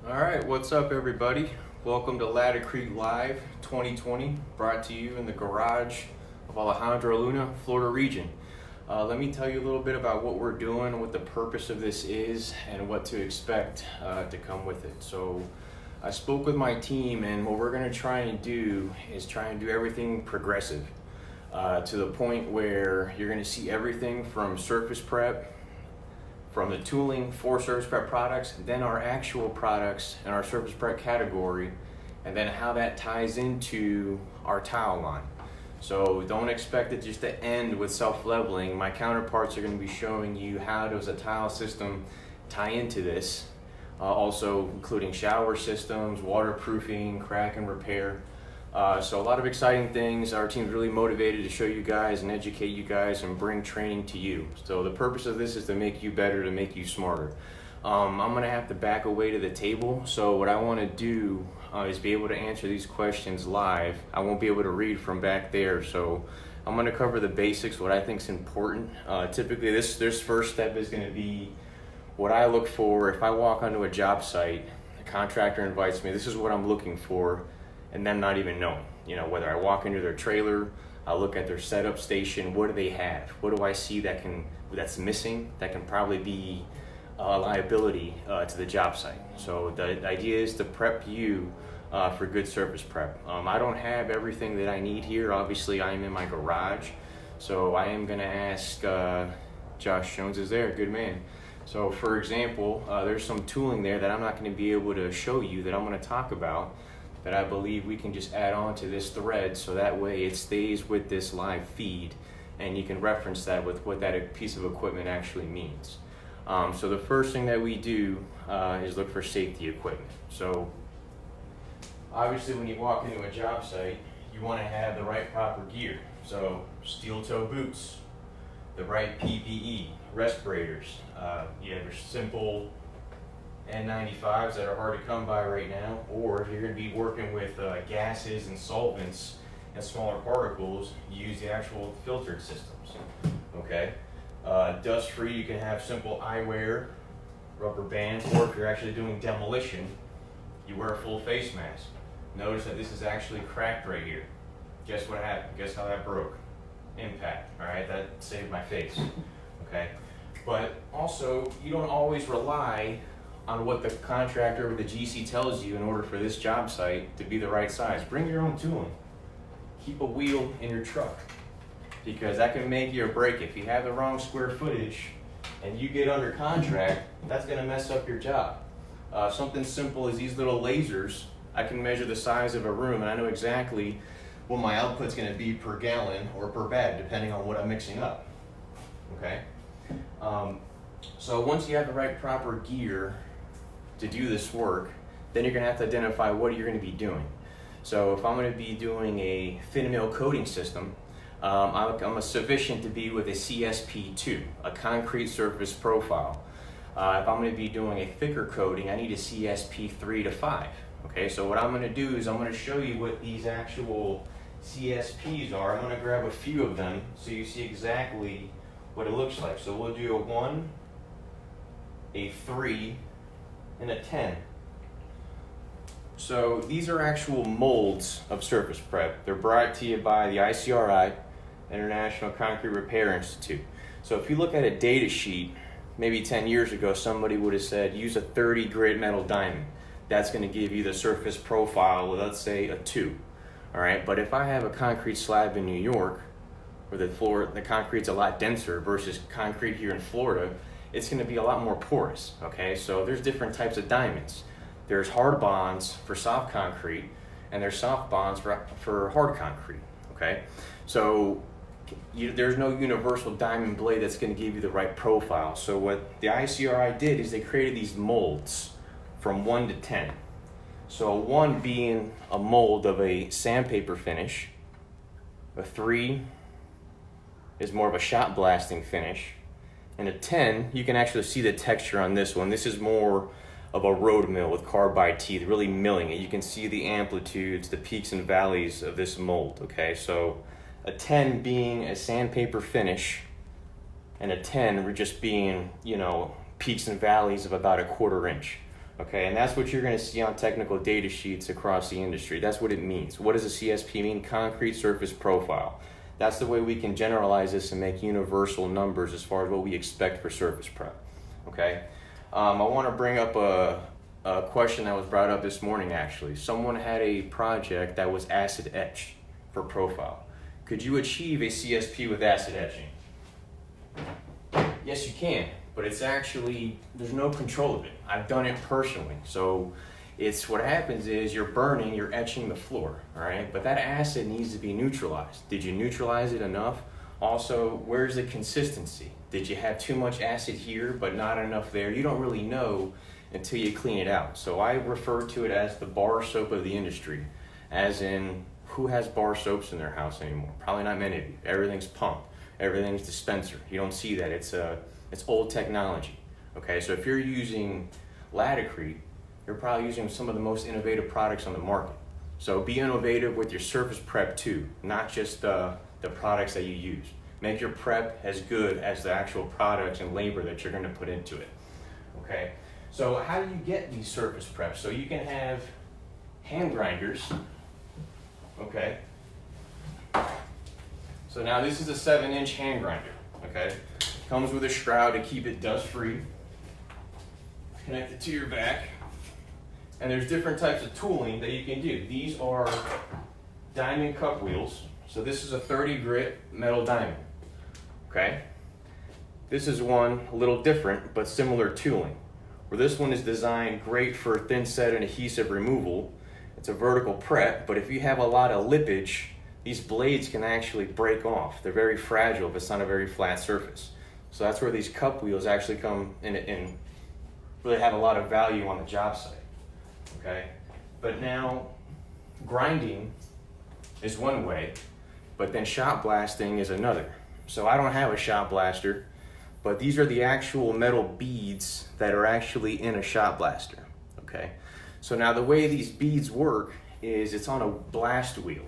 All right, what's up, everybody? Welcome to LATICRETE Live 2020, brought to you in the garage of Alejandro Luna, Florida region. Let me tell you a little bit about what we're doing, what the purpose of this is, and what to expect to come with it. So I spoke with my team, and what we're going to try and do is try and do everything progressive to the point where you're going to see everything from surface prep, from the tooling for surface prep products, then our actual products in our surface prep category, and then how that ties into our tile line. So don't expect it just to end with self-leveling. My counterparts are going to be showing you how does a tile system tie into this, also including shower systems, waterproofing, crack and repair. So a lot of exciting things. Our team's really motivated to show you guys and educate you guys and bring training to you. So the purpose of this is to make you better, to make you smarter. I'm gonna have to back away to the table. So what I wanna do is be able to answer these questions live. I won't be able to read from back there. So I'm gonna cover the basics, what I think is important. Typically this first step is gonna be what I look for if I walk onto a job site, a contractor invites me, this is what I'm looking for, and them not even knowing. You know, whether I walk into their trailer, I look at their setup station, what do they have? What do I see that's missing, that can probably be a liability to the job site? So the idea is to prep you for good surface prep. I don't have everything that I need here. Obviously, I am in my garage, so I am gonna ask, Josh Jones is there, good man. So for example, there's some tooling there that I'm not gonna be able to show you that I'm gonna talk about, that I believe we can just add on to this thread, so that way it stays with this live feed and you can reference that with what that piece of equipment actually means. So the first thing that we do is look for safety equipment. So obviously when you walk into a job site, you want to have the right proper gear. So steel toe boots, the right PPE, respirators, you have your simple N95s that are hard to come by right now, or if you're going to be working with gases and solvents and smaller particles, you use the actual filtered systems. Okay, dust free, you can have simple eyewear, rubber bands, or if you're actually doing demolition, you wear a full face mask. Notice that this is actually cracked right here. Guess what happened? Guess how that broke? Impact. All right, that saved my face. Okay, but also you don't always rely on what the contractor or the GC tells you in order for this job site to be the right size. Bring your own tooling. Keep a wheel in your truck, because that can make you or break it. If you have the wrong square footage and you get under contract, that's gonna mess up your job. Something simple as these little lasers, I can measure the size of a room and I know exactly what my output's gonna be per gallon or per bag, depending on what I'm mixing up, okay? So once you have the right proper gear to do this work, then you're gonna have to identify what you're gonna be doing. So if I'm gonna be doing a thin mill coating system, I'm sufficient to be with a CSP2, a concrete surface profile. If I'm gonna be doing a thicker coating, I need a CSP3 to 5. Okay, so what I'm gonna do is I'm gonna show you what these actual CSPs are. I'm gonna grab a few of them so you see exactly what it looks like. So we'll do a 1, a 3, and a 10. So these are actual molds of surface prep. They're brought to you by the ICRI, International Concrete Repair Institute. So if you look at a data sheet, maybe 10 years ago, somebody would have said, use a 30 grit metal diamond. That's gonna give you the surface profile, let's say a 2. All right, but if I have a concrete slab in New York, where the concrete's a lot denser versus concrete here in Florida, it's gonna be a lot more porous, okay? So there's different types of diamonds. There's hard bonds for soft concrete, and there's soft bonds for hard concrete, okay? So there's no universal diamond blade that's gonna give you the right profile. So what the ICRI did is they created these molds from 1 to 10. So 1 being a mold of a sandpaper finish, a 3 is more of a shot blasting finish, and a 10, you can actually see the texture on this one. This is more of a road mill with carbide teeth, really milling it. You can see the amplitudes, the peaks and valleys of this mold, okay? So a 10 being a sandpaper finish, and a 10 just being, you know, peaks and valleys of about a 1/4 inch. Okay, and that's what you're going to see on technical data sheets across the industry. That's what it means. What does a CSP mean? Concrete surface profile. That's the way we can generalize this and make universal numbers as far as what we expect for surface prep. Okay, I want to bring up a question that was brought up this morning actually. Someone had a project that was acid etch for profile. Could you achieve a CSP with acid etching? Yes, you can. But it's actually, there's no control of it. I've done it personally. So it's what happens is you're burning, you're etching the floor, all right? But that acid needs to be neutralized. Did you neutralize it enough? Also, where's the consistency? Did you have too much acid here but not enough there? You don't really know until you clean it out. So I refer to it as the bar soap of the industry, as in who has bar soaps in their house anymore? Probably not many of you. Everything's pump, everything's dispenser. You don't see that. It's old technology, okay? So if you're using LATICRETE, you're probably using some of the most innovative products on the market. So be innovative with your surface prep too, not just the products that you use. Make your prep as good as the actual products and labor that you're gonna put into it, okay? So how do you get these surface preps? So you can have hand grinders, okay? So now this is a 7-inch hand grinder, okay? Comes with a shroud to keep it dust free. Connect it to your back. And there's different types of tooling that you can do. These are diamond cup wheels. So this is a 30 grit metal diamond, okay? This is one a little different, but similar tooling. Where this one is designed great for thin set and adhesive removal. It's a vertical prep, but if you have a lot of lippage, these blades can actually break off. They're very fragile if it's on a very flat surface. So that's where these cup wheels actually come in and really have a lot of value on the job site, okay? But now, grinding is one way, but then shot blasting is another. So I don't have a shot blaster, but these are the actual metal beads that are actually in a shot blaster, okay? So now the way these beads work is it's on a blast wheel.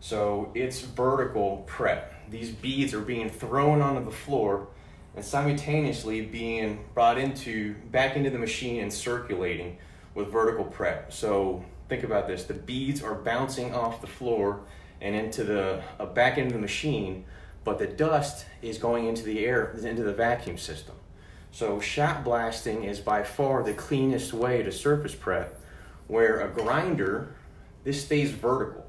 So it's vertical prep. These beads are being thrown onto the floor and simultaneously being brought back into the machine and circulating with vertical prep. So think about this, the beads are bouncing off the floor and back into the machine, but the dust is going into the air, into the vacuum system. So shot blasting is by far the cleanest way to surface prep, where a grinder, this stays vertical.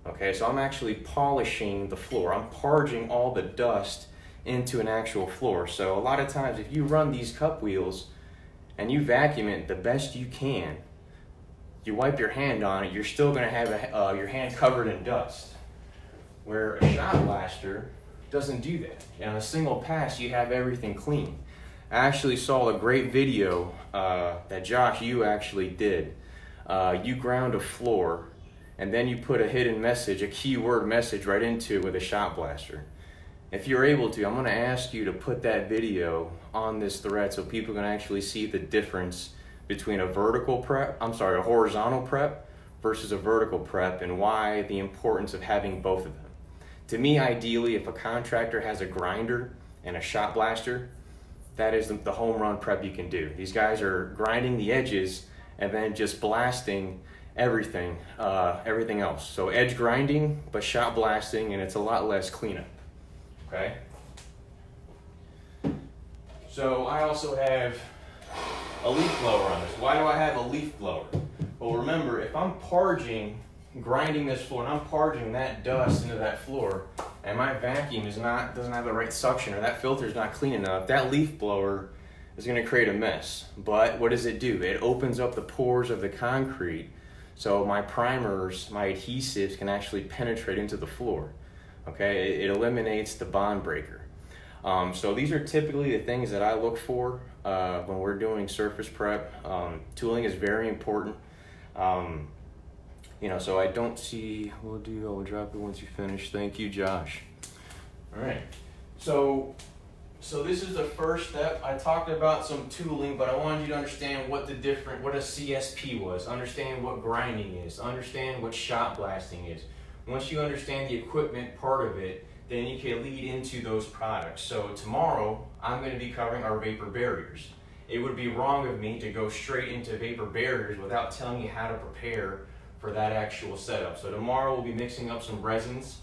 Okay, so I'm actually polishing the floor. I'm purging all the dust into an actual floor. So a lot of times if you run these cup wheels and you vacuum it the best you can, you wipe your hand on it, you're still gonna have your hand covered in dust. Where a shot blaster doesn't do that. On a single pass, you have everything clean. I actually saw a great video that Josh, you actually did. You ground a floor and then you put a hidden message, a keyword message right into it with a shot blaster. If you're able to, I'm gonna ask you to put that video on this thread so people can actually see the difference between a horizontal prep versus a vertical prep and why the importance of having both of them. To me, ideally, if a contractor has a grinder and a shot blaster, that is the home run prep you can do. These guys are grinding the edges and then just blasting everything else. So edge grinding, but shot blasting, and it's a lot less cleanup. Okay. So I also have a leaf blower on this. Why do I have a leaf blower? Well, remember, if I'm grinding this floor, and I'm purging that dust into that floor, and my vacuum doesn't have the right suction, or that filter is not clean enough, that leaf blower is going to create a mess. But what does it do? It opens up the pores of the concrete, so my primers, my adhesives can actually penetrate into the floor. Okay, it eliminates the bond breaker. So these are typically the things that I look for when we're doing surface prep. Tooling is very important. So I don't see, I'll drop it once you finish. Thank you, Josh. All right, so this is the first step. I talked about some tooling, but I wanted you to understand what a CSP was, understand what grinding is, understand what shot blasting is. Once you understand the equipment part of it, then you can lead into those products. So tomorrow, I'm going to be covering our vapor barriers. it would be wrong of me to go straight into vapor barriers without telling you how to prepare for that actual setup. So tomorrow we'll be mixing up some resins.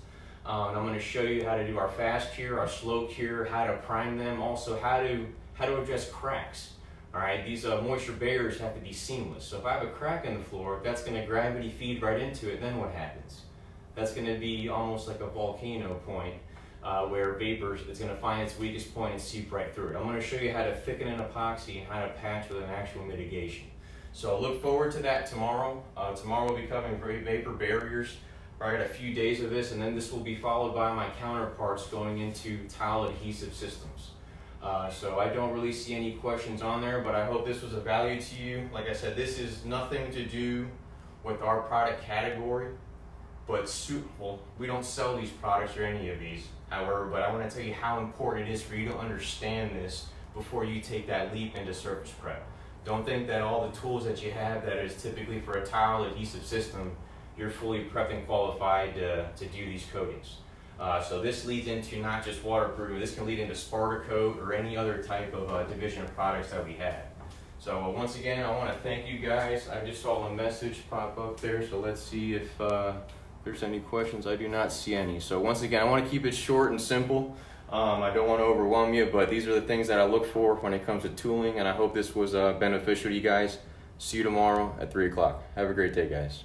I'm going to show you how to do our fast cure, our slow cure, how to prime them, also how to address cracks. All right, these moisture barriers have to be seamless. So if I have a crack in the floor, that's going to gravity feed right into it, then what happens? That's going to be almost like a volcano point where vapors is going to find its weakest point and seep right through it. I'm going to show you how to thicken an epoxy and how to patch with an actual mitigation. So look forward to that tomorrow. Tomorrow we'll be covering vapor barriers. I got a few days of this, and then this will be followed by my counterparts going into tile adhesive systems. So I don't really see any questions on there, but I hope this was of value to you. Like I said, this is nothing to do with our product category, but well, we don't sell these products or any of these, however, but I want to tell you how important it is for you to understand this before you take that leap into surface prep. Don't think that all the tools that you have that is typically for a tile adhesive system, you're fully prepped and qualified to do these coatings. So this leads into not just waterproof, this can lead into Sparta coat or any other type of division of products that we have. So once again, I want to thank you guys. I just saw a message pop up there, so let's see if there's any questions. I do not see any. So once again, I want to keep it short and simple. I don't want to overwhelm you, but these are the things that I look for when it comes to tooling, and I hope this was beneficial to you guys. See you tomorrow at 3 o'clock. Have a great day, guys.